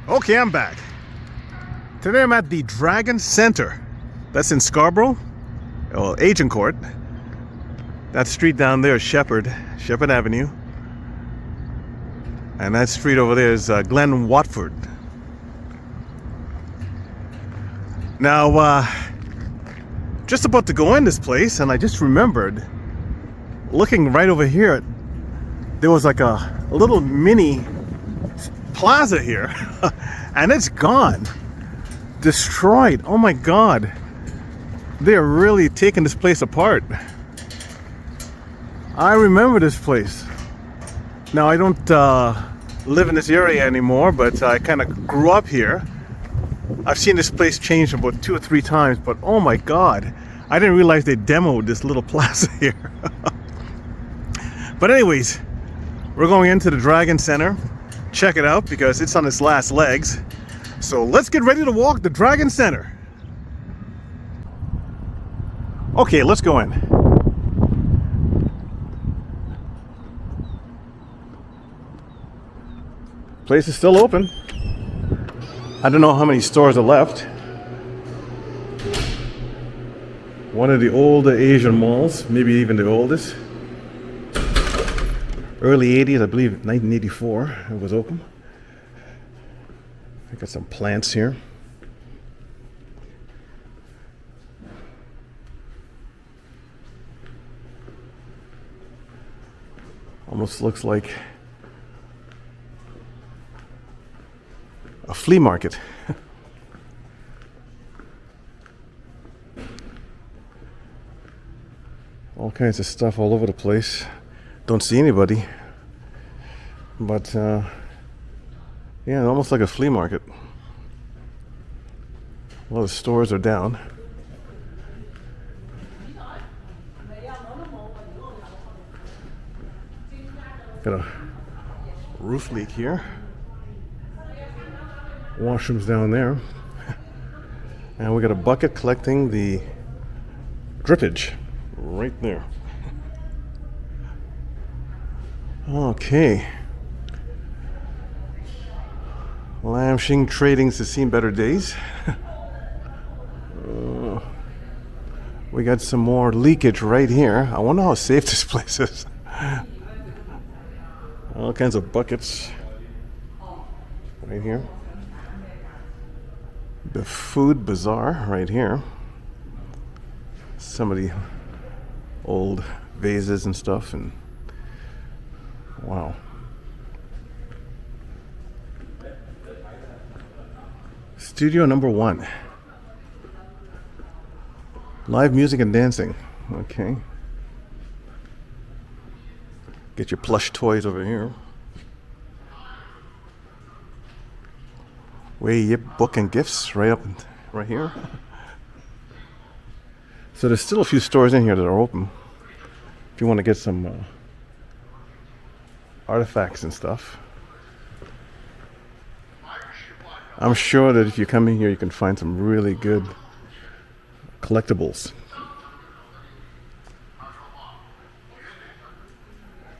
Okay, I'm back. Today I'm at the Dragon Center. That's in Scarborough, Agincourt. That street down there is Shepherd Avenue. And that street over there is Glen Watford. Now, just about to go in this place, and I just remembered, looking right over here, there was like a little mini plaza here, and it's gone. Destroyed. Oh my God. They're really taking this place apart. I remember this place. Now, I don't live in this area anymore, but I kind of grew up here. I've seen this place change about 2 or 3 times, but oh my God, I didn't realize they demoed this little plaza here. But anyways, we're going into the Dragon Center. Check it out because it's on its last legs. So let's get ready to walk the Dragon Center. Okay, let's go in. Place is still open. I don't know how many stores are left. One of the older Asian malls, maybe even the oldest. Early 80s, I believe 1984 it was open. I got some plants here. Almost looks like a flea market. All kinds of stuff all over the place. Don't see anybody. But yeah, almost like a flea market. A lot of stores are down. Got a roof leak here. Washrooms down there. And we got a bucket collecting the drippage right there. Okay. Lam Shing Trading's has seen better days. We got some more leakage right here. I wonder how safe this place is. All kinds of buckets right here. The food bazaar right here. Some of the old vases and stuff, and wow. Studio number 1. Live music and dancing. Okay. Get your plush toys over here. Way Yip Book and Gifts right here. So there's still a few stores in here that are open. If you want to get some artifacts and stuff. I'm sure that if you come in here, you can find some really good collectibles.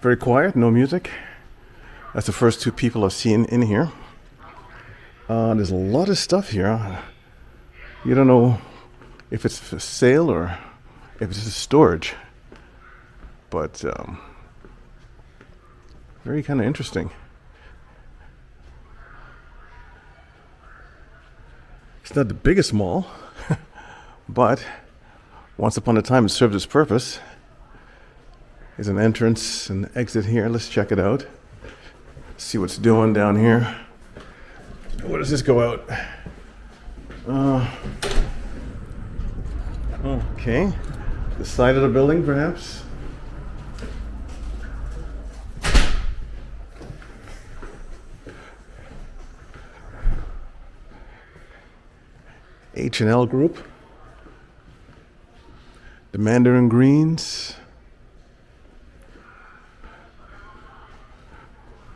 Very quiet, no music. That's the first 2 people I've seen in here. There's a lot of stuff here. You don't know if it's for sale or if it's just storage. But very kind of interesting. It's not the biggest mall, but once upon a time it served its purpose. There's an entrance and exit here. Let's check it out. See what's doing down here. Where does this go out? Okay. The side of the building, perhaps. H&L Group. The Mandarin Greens.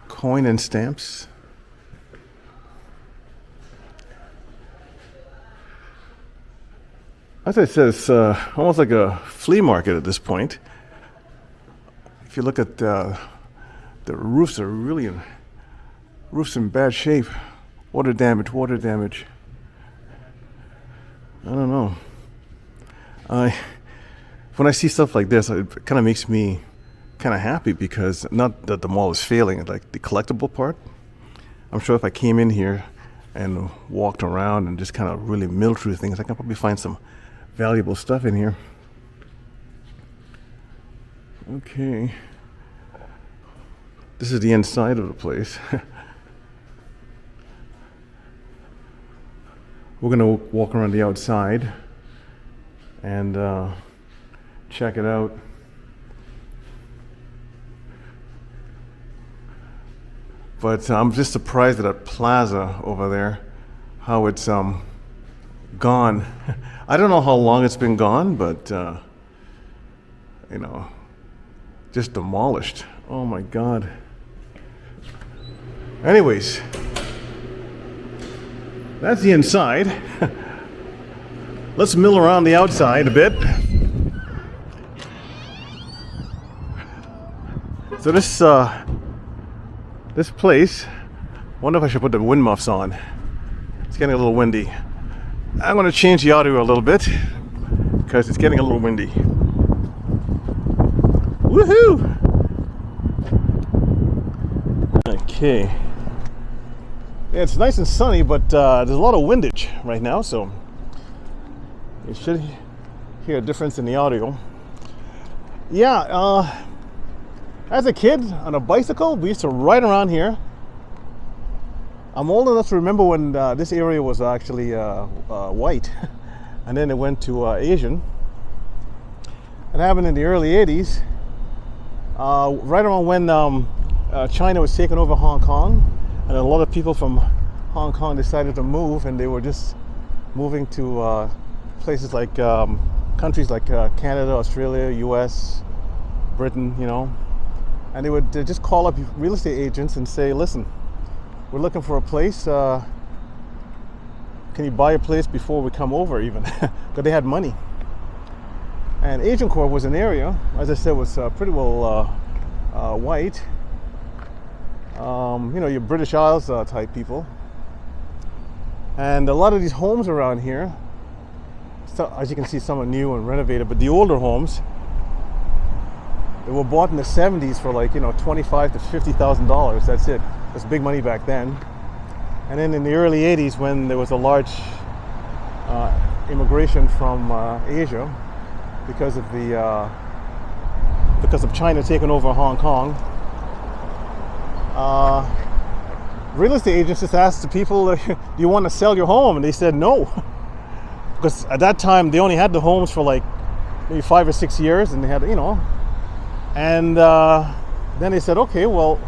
Coin and stamps. As I said, it's almost like a flea market at this point. If you look at the roofs are really roofs in bad shape. Water damage, water damage. I don't know. When I see stuff like this, it kind of makes me kind of happy, because not that the mall is failing, like the collectible part. I'm sure if I came in here and walked around and just kind of really milled through things, I can probably find some valuable stuff in here. Okay. This is the inside of the place. We're gonna walk around the outside and check it out. But I'm just surprised at that plaza over there, how it's gone. I don't know how long it's been gone, but you know, just demolished. Oh my God. Anyways, that's the inside. Let's mill around the outside a bit. So this place, wonder if I should put the wind muffs on. It's getting a little windy. I'm going to change the audio a little bit because it's getting a little windy. Woohoo! Okay. Yeah, it's nice and sunny, but there's a lot of windage right now, so you should hear a difference in the audio. Yeah, as a kid on a bicycle, we used to ride around here. I'm old enough to remember when this area was actually white, and then it went to Asian. It happened in the early 80s, right around when China was taking over Hong Kong, and a lot of people from Hong Kong decided to move, and they were just moving to places like countries like Canada, Australia, US, Britain, you know. And they would just call up real estate agents and say, listen, we're looking for a place. Can you buy a place before we come over even? Because they had money. And Agincourt was an area, as I said, was pretty well white. You know, your British Isles type people. And a lot of these homes around here, so, as you can see, some are new and renovated, but the older homes, they were bought in the 70s for like, you know, $25,000 to $50,000. That's it. That's big money back then. And then in the early 80s, when there was a large immigration from Asia because of China taking over Hong Kong, real estate agents just asked the people, do you want to sell your home? And they said no. Because at that time, they only had the homes for like maybe 5 or 6 years, and they had, you know. And then they said, okay, well,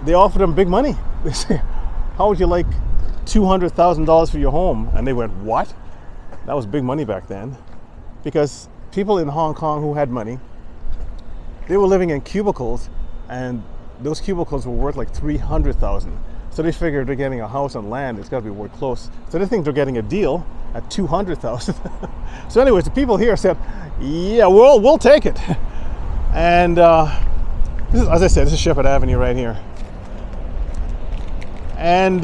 they offered them big money. They said, how would you like $200,000 for your home? And they went, what? That was big money back then. Because people in Hong Kong who had money, they were living in cubicles, and those cubicles were worth like $300,000. So they figured they're getting a house on land, it's got to be worth close. So they think they're getting a deal at $200,000. So anyways, the people here said, yeah, we'll take it. And this is, as I said, this is Shepherd Avenue right here. And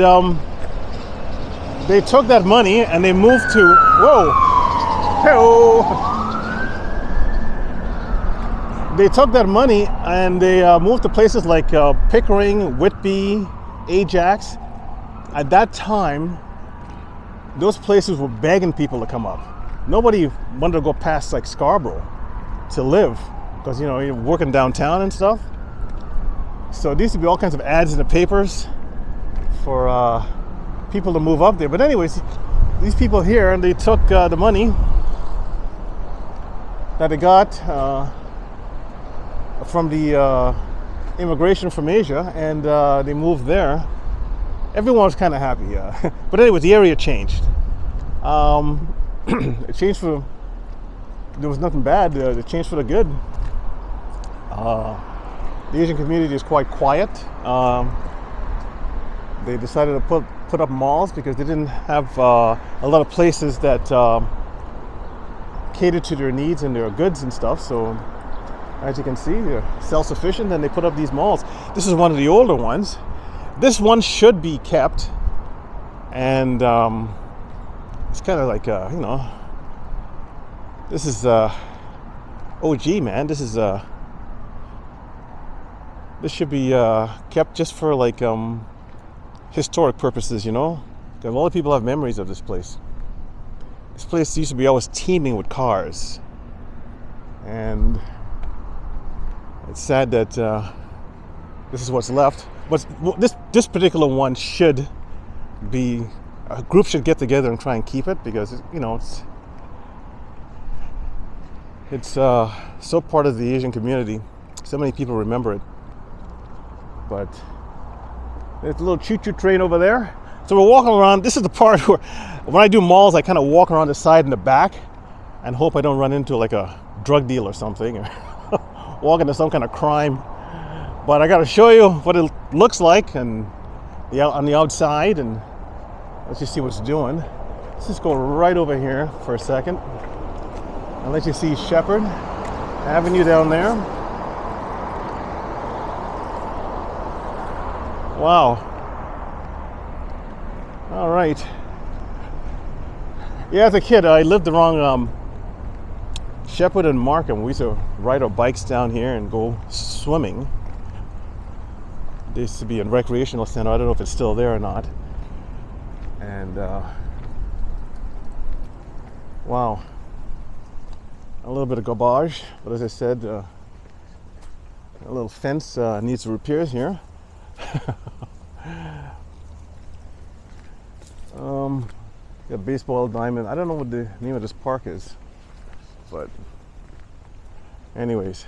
they took that money and they moved to, they took that money and they moved to places like Pickering, Whitby, Ajax. At that time, those places were begging people to come up. Nobody wanted to go past like Scarborough to live, because, you know, you're working downtown and stuff. So there used to be all kinds of ads in the papers for people to move up there. But anyways, these people here, and they took the money that they got from the immigration from Asia, and they moved there. Everyone was kind of happy. But anyway, the area changed. It changed for, there was nothing bad. It changed for the good. The Asian community is quite quiet. They decided to put up malls because they didn't have a lot of places that catered to their needs and their goods and stuff. So as you can see, they're self-sufficient, and they put up these malls. This is one of the older ones. This one should be kept, and it's kind of like this is OG, man. This should be kept just for like historic purposes, you know. A lot of people have memories of this place. This place used to be always teeming with cars, and it's sad that this is what's left. But this particular one should be, a group should get together and try and keep it, because you know it's so part of the Asian community. So many people remember it. But there's a little choo-choo train over there. So we're walking around. This is the part where, when I do malls, I kind of walk around the side and the back and hope I don't run into like a drug deal or something, or walk into some kind of crime. But I got to show you what it looks like and on the outside, and let's just see what's doing. Let's just go right over here for a second and let you see Shepherd Avenue down there. Wow. All right. Yeah, as a kid, I lived along Shepherd and Markham. We used to ride our bikes down here and go swimming. There used to be a recreational center. I don't know if it's still there or not. And wow, a little bit of garbage. But as I said, a little fence needs repairs here. Got baseball diamond. I don't know what the name of this park is, but anyways,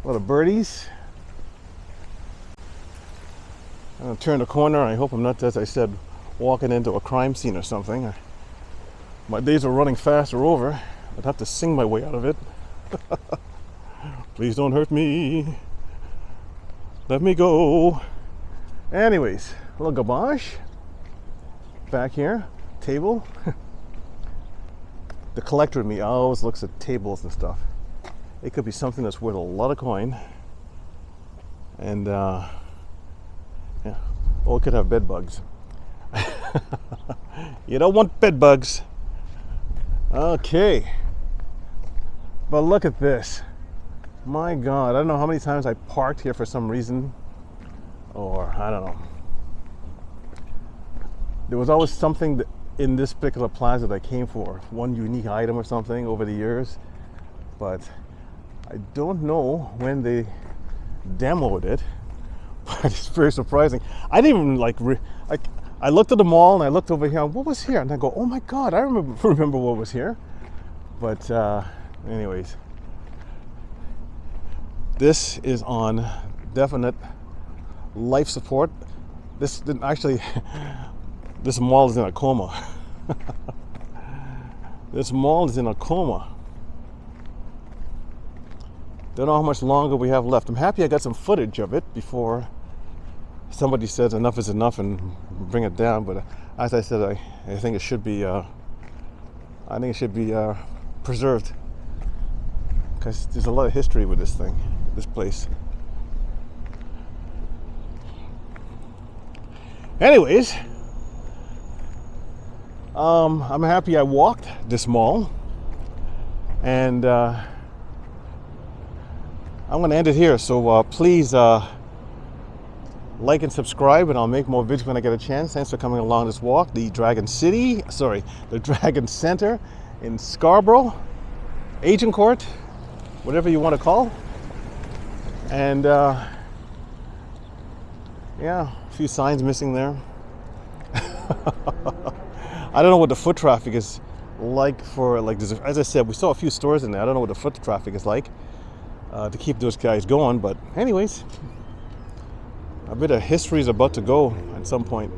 a lot of birdies. I'm gonna turn the corner. I hope I'm not, as I said, walking into a crime scene or something. My days of running fast are over. I'd have to sing my way out of it. Please don't hurt me. Let me go. Anyways, a little garbage back here. Table. The collector in me always looks at tables and stuff. It could be something that's worth a lot of coin. And yeah. Or it could have bed bugs. You don't want bed bugs. Okay. But look at this. My God, I don't know how many times I parked here for some reason, or I don't know. There was always something in this particular plaza that I came for, one unique item or something over the years, but I don't know when they demoed it, but it's very surprising. I didn't even I looked at the mall and I looked over here, what was here? And I go, oh my God, I remember what was here. But anyways, this is on definite life support. This didn't actually, this mall is in a coma. This mall is in a coma. Don't know how much longer we have left. I'm happy I got some footage of it before somebody says enough is enough and bring it down. But as I said, I think it should be preserved, because there's a lot of history with this thing, this place. Anyways, I'm happy I walked this mall, and I'm going to end it here. So please like and subscribe, and I'll make more videos when I get a chance. Thanks for coming along this walk. The Dragon Center in Scarborough, Agincourt, whatever you want to call. And yeah, a few signs missing there. I don't know what the foot traffic is like for, as I said, we saw a few stores in there. I don't know what the foot traffic is like to keep those guys going. But anyways, a bit of history is about to go at some point.